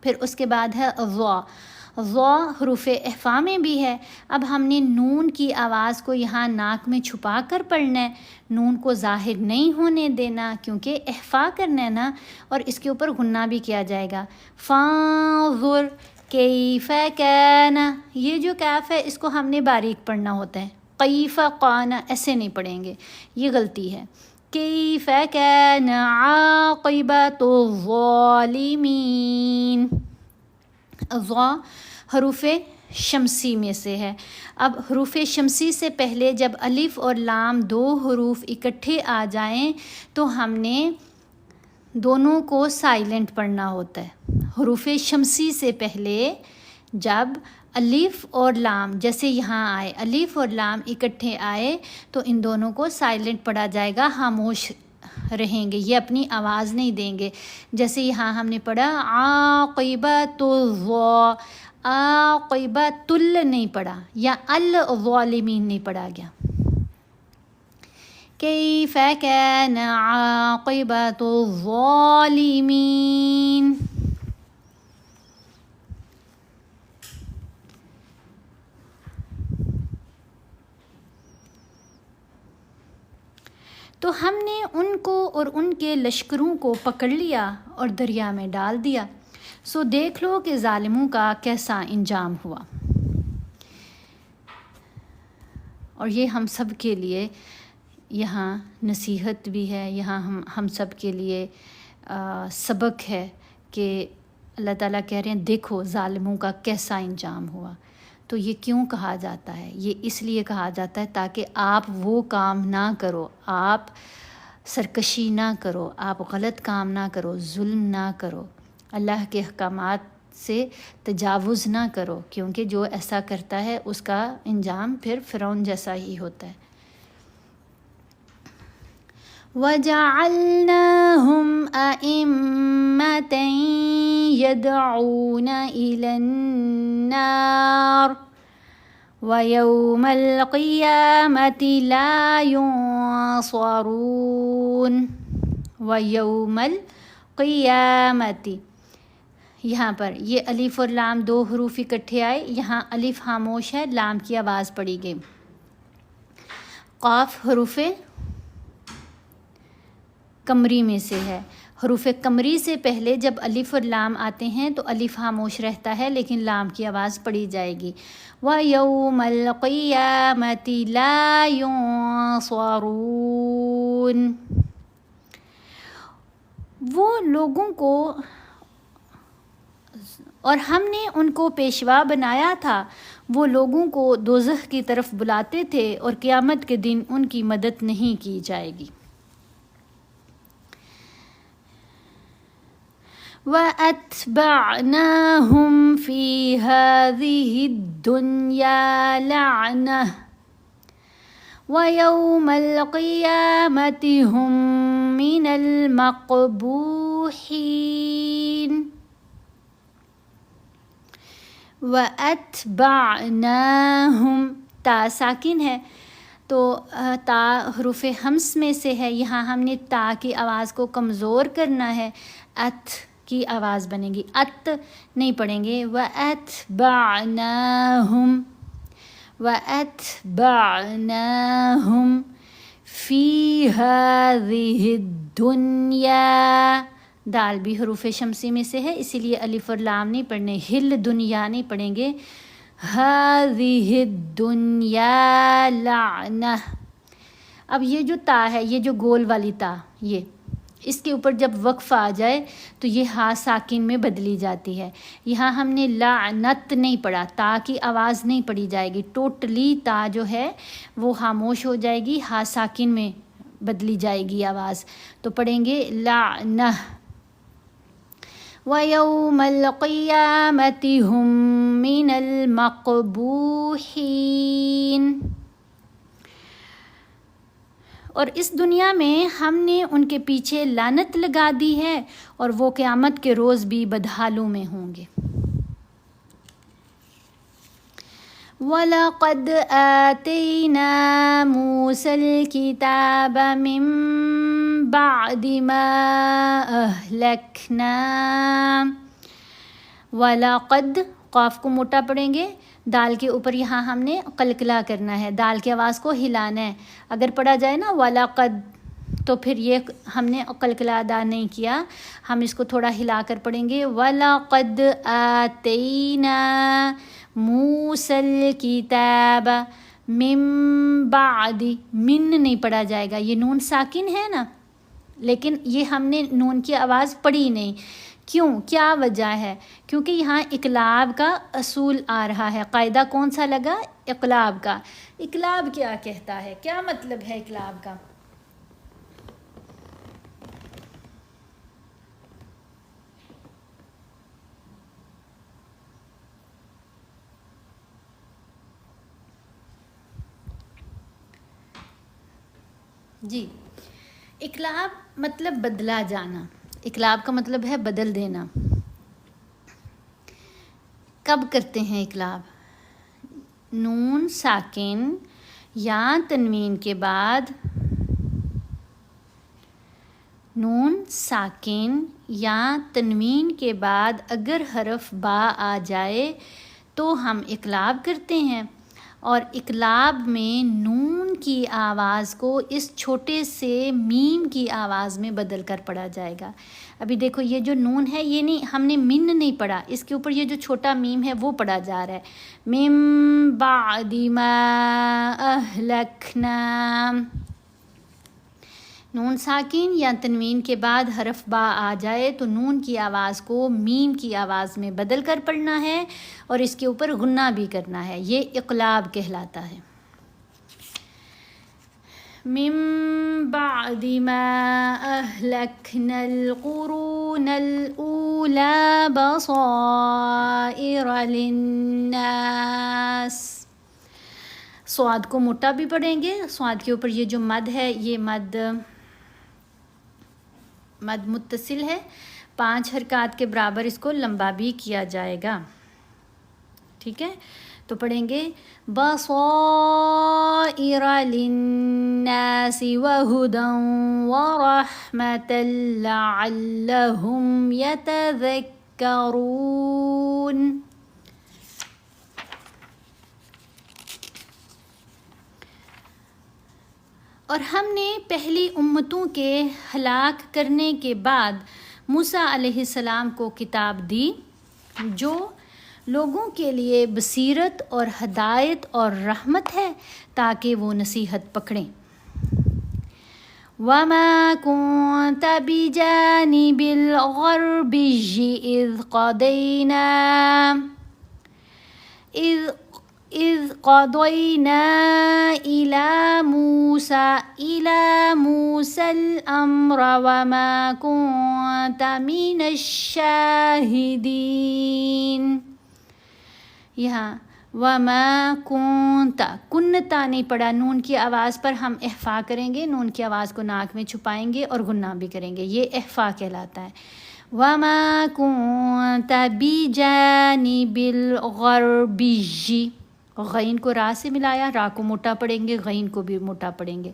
پھر اس کے بعد ہے ضا. ضا حروف احفا میں بھی ہے. اب ہم نے نون کی آواز کو یہاں ناک میں چھپا کر پڑھنا ہے، نون کو ظاہر نہیں ہونے دینا کیونکہ احفا کرنا ہے نا، اور اس کے اوپر غنہ بھی کیا جائے گا. فانظر کیف کان، یہ جو کیف ہے اس کو ہم نے باریک پڑھنا ہوتا ہے، کیف کان ایسے نہیں پڑھیں گے، یہ غلطی ہے۔ کیف کان عاقبۃ الظالمین، ظا حروف شمسی میں سے ہے۔ اب حروف شمسی سے پہلے جب الف اور لام دو حروف اکٹھے آ جائیں تو ہم نے دونوں کو سائلنٹ پڑھنا ہوتا ہے۔ حروف شمسی سے پہلے جب الف اور لام جیسے یہاں آئے، الف اور لام اکٹھے آئے تو ان دونوں کو سائلنٹ پڑھا جائے گا، خاموش رہیں گے، یہ اپنی آواز نہیں دیں گے۔ جیسے یہاں ہم نے پڑھا عاقبۃ الظا، عاقبۃ ال نہیں پڑھا، یا الظالمین نہیں پڑھا گیا۔ کیف کان عاقبۃ الظالمین۔ تو ہم نے ان کو اور ان کے لشکروں کو پکڑ لیا اور دریا میں ڈال دیا، سو دیکھ لو کہ ظالموں کا کیسا انجام ہوا۔ اور یہ ہم سب کے لیے یہاں نصیحت بھی ہے، یہاں ہم سب کے لیے سبق ہے کہ اللہ تعالیٰ کہہ رہے ہیں دیکھو ظالموں کا کیسا انجام ہوا۔ تو یہ کیوں کہا جاتا ہے؟ یہ اس لیے کہا جاتا ہے تاکہ آپ وہ کام نہ کرو، آپ سرکشی نہ کرو، آپ غلط کام نہ کرو، ظلم نہ کرو، اللہ کے احکامات سے تجاوز نہ کرو، کیونکہ جو ایسا کرتا ہے اس کا انجام پھر فرعون جیسا ہی ہوتا ہے۔ وَجَعَلْنَاهُمْ أَئِمَّةً يَدْعُونَ إِلَى النَّارِ وَيَوْمَ الْقِيَامَةِ لَا يُنصَرُونَ۔ وَيَوْمَ الْقِيَامَةِ، یہاں پر یہ الف اور لام دو حروف اکٹھے آئے، یہاں الف خاموش ہے، لام کی آواز پڑی گئی۔ قاف حروف قمری میں سے ہے، حروف قمری سے پہلے جب الف اور لام آتے ہیں تو الف خاموش رہتا ہے لیکن لام کی آواز پڑی جائے گی۔ وَيَوْمَ الْقِيَامَةِ لَا يُنصَرُونَ، وہ لوگوں کو، اور ہم نے ان کو پیشوا بنایا تھا، وہ لوگوں کو دوزخ کی طرف بلاتے تھے اور قیامت کے دن ان کی مدد نہیں کی جائے گی۔ وَأَتْبَعْنَاهُمْ فِي هَذِهِ الدُّنْيَا لَعْنَةً وَيَوْمَ الْقِيَامَةِ هُمْ مِنَ الْمَقْبُوحِينَ۔ وَأَتْبَعْنَاهُمْ، تا ساکن ہے تو تا حروف ہمس میں سے ہے، یہاں ہم نے تا کی آواز کو کمزور کرنا ہے، ات کی آواز بنے گی، ات نہیں پڑھیں گے۔ وَأَتْبَعْنَاهُمْ، وَأَتْبَعْنَاهُمْ فِي هَذِهِ الدُّنْيَا، دال بھی حروف شمسی میں سے ہے اسی لیے الف اور لام نہیں پڑھنے، ہل دنیا نہیں پڑھیں گے، هَذِهِ الدُّنْيَا لَعْنَةً۔ اب یہ جو تا ہے، یہ جو گول والی تا، یہ اس کے اوپر جب وقف آ جائے تو یہ ہا ساکن میں بدلی جاتی ہے۔ یہاں ہم نے لعنت نہیں پڑھا، تا کی آواز نہیں پڑھی جائے گی، ٹوٹلی تا جو ہے وہ خاموش ہو جائے گی، ہا ساکن میں بدلی جائے گی آواز، تو پڑھیں گے لعنہ۔ وَيَوْمَ الْقِيَامَةِ هُمْ مِنَ الْمَقْبُوحِينَ، اور اس دنیا میں ہم نے ان کے پیچھے لعنت لگا دی ہے اور وہ قیامت کے روز بھی بدحالوں میں ہوں گے۔ وَلَقَدْ آتَيْنَا مُوسَى الْكِتَابَ مِنْ بَعْدِ مَا أَهْلَكْنَا، وَلَقَدْ قاف کو موٹا پڑھیں گے، دال کے اوپر یہاں ہم نے قلقلہ کرنا ہے، دال کی آواز کو ہلانا ہے۔ اگر پڑھا جائے نا وَلَقَدْ تو پھر یہ ہم نے قلقلہ ادا نہیں کیا، ہم اس کو تھوڑا ہلا کر پڑھیں گے وَلَقَدْ آتَيْنَا مُوسَى الْكِتَابَ مِن بَعْدِ، من نہیں پڑھا جائے گا، یہ نون ساکن ہے نا، لیکن یہ ہم نے نون کی آواز پڑھی نہیں، کیوں؟ کیا وجہ ہے؟ کیونکہ یہاں اقلاب کا اصول آ رہا ہے۔ قاعدہ کون سا لگا؟ اقلاب کا۔ اقلاب کیا کہتا ہے؟ کیا مطلب ہے اقلاب کا؟ جی، اقلاب مطلب بدلا جانا، اقلاب کا مطلب ہے بدل دینا۔ کب کرتے ہیں اقلاب؟ نون ساکن یا تنوین کے بعد، نون ساکن یا تنوین کے بعد اگر حرف با آ جائے تو ہم اقلاب کرتے ہیں، اور اقلاب میں نون کی آواز کو اس چھوٹے سے میم کی آواز میں بدل کر پڑھا جائے گا۔ ابھی دیکھو یہ جو نون ہے یہ نہیں، ہم نے من نہیں پڑھا، اس کے اوپر یہ جو چھوٹا میم ہے وہ پڑھا جا رہا ہے، من بعد ما اہلکنا۔ نون ساکن یا تنوین کے بعد حرف با آ جائے تو نون کی آواز کو میم کی آواز میں بدل کر پڑھنا ہے اور اس کے اوپر غنہ بھی کرنا ہے، یہ اقلاب کہلاتا ہے۔ من بعد ما اہلکنا القرون الاولی بصائر للناس۔ صاد کو موٹا بھی پڑھیں گے، صاد کے اوپر یہ جو مد ہے یہ مد متصل ہے، 5 حرکات کے برابر اس کو لمبا بھی کیا جائے گا، ٹھیک ہے؟ تو پڑھیں گے بصائر للناس وہدی ورحمۃ لعلہم یتذکرون۔ اور ہم نے پہلی امتوں کے ہلاک کرنے کے بعد موسیٰ علیہ السلام کو کتاب دی جو لوگوں کے لیے بصیرت اور ہدایت اور رحمت ہے تاکہ وہ نصیحت پکڑیں۔ وَمَا كُنْتَ بِجَانِبِ الْغَرْبِيِّ إِذْ قَضَيْنَا إِلَى مُوسَى الْأَمْرَ وَمَا كُنْتَ مِنَ الشَّاهِدِينَ۔ یہاں وَمَا كُنْتَ، کنتا نہیں پڑا، نون کی آواز پر ہم احفا کریں گے، نون کی آواز کو ناک میں چھپائیں گے اور غنہ بھی کریں گے، یہ احفا کہلاتا ہے۔ وَمَا كُنْتَ بِجَانِبِ الْغَرْبِيِّ، غین کو را سے ملایا، را کو موٹا پڑھیں گے، غین کو بھی موٹا پڑھیں گے،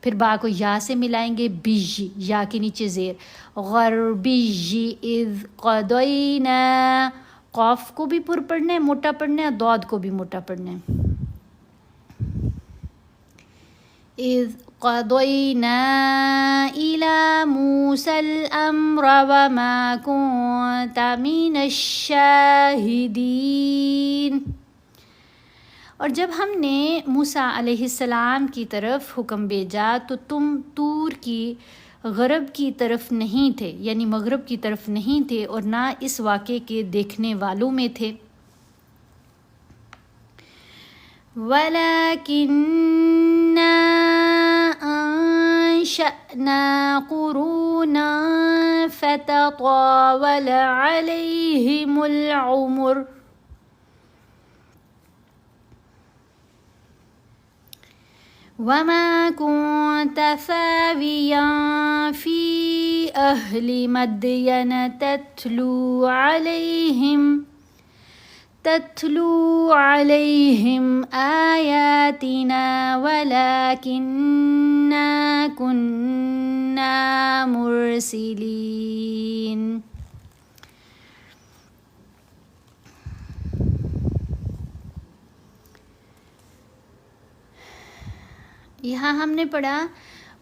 پھر با کو یا سے ملائیں گے، بیجی، یا کے نیچے زیر، غربی اذ قضینا، قاف کو بھی پر پڑھنا ہے، موٹا پڑھنا ہے، دود کو بھی موٹا پڑھنا ہے، اذ قضینا الی موسی الامر وما کنت من الشاہدین۔ اور جب ہم نے موسیٰ علیہ السلام کی طرف حکم بھیجا تو تم طور کی غرب کی طرف نہیں تھے، یعنی مغرب کی طرف نہیں تھے، اور نہ اس واقعے کے دیکھنے والوں میں تھے۔ وَلَكِنَّا أَنشَأْنَا قُرُونًا فَتَطَاوَلَ عَلَيْهِمُ الْعُمُرُ وَمَا كُنْتَ ثَاوِيًا فِي أَهْلِ مَدْيَنَ تَتْلُو عَلَيْهِمْ آيَاتِنَا وَلَكِنَّا كُنَّا مُرْسِلِينَ۔ یہاں ہم نے پڑھا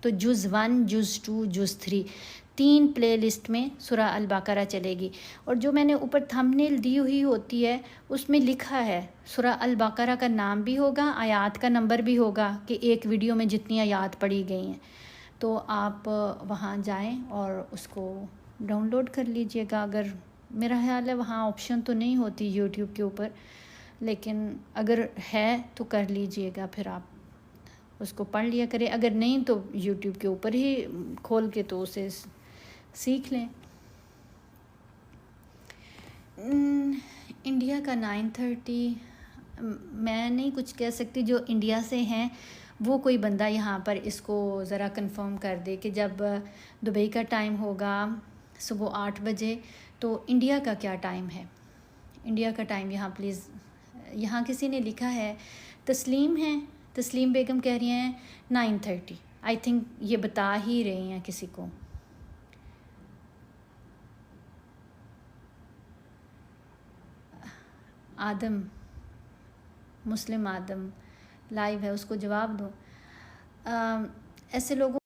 تو جز 1 جز 2 جز 3 3 پلے لسٹ میں سورہ البقرہ چلے گی. اور جو میں نے اوپر تھمبنیل دی ہوئی ہوتی ہے اس میں لکھا ہے سورہ البقرہ کا نام بھی ہوگا, آیات کا نمبر بھی ہوگا کہ ایک ویڈیو میں جتنی آیات پڑھی گئی ہیں. تو آپ وہاں جائیں اور اس کو ڈاؤن لوڈ کر لیجئے گا. اگر میرا خیال ہے وہاں آپشن تو نہیں ہوتی یوٹیوب کے اوپر, لیکن اگر ہے تو کر لیجئے گا, پھر آپ اس کو پڑھ لیا کریں. اگر نہیں تو یوٹیوب کے اوپر ہی کھول کے تو اسے سیکھ لیں. انڈیا کا 9:30 میں نہیں کچھ کہہ سکتی. جو انڈیا سے ہیں وہ کوئی بندہ یہاں پر اس کو ذرا کنفرم کر دے کہ جب دبئی کا ٹائم ہوگا صبح 8 بجے تو انڈیا کا کیا ٹائم ہے. انڈیا کا ٹائم یہاں پلیز. یہاں کسی نے لکھا ہے, تسلیم ہے, تسلیم بیگم کہہ رہی ہیں 9:30. آئی تھنک یہ بتا ہی رہی ہیں کسی کو. آدم, مسلم آدم لائیو ہے, اس کو جواب دو. ایسے لوگوں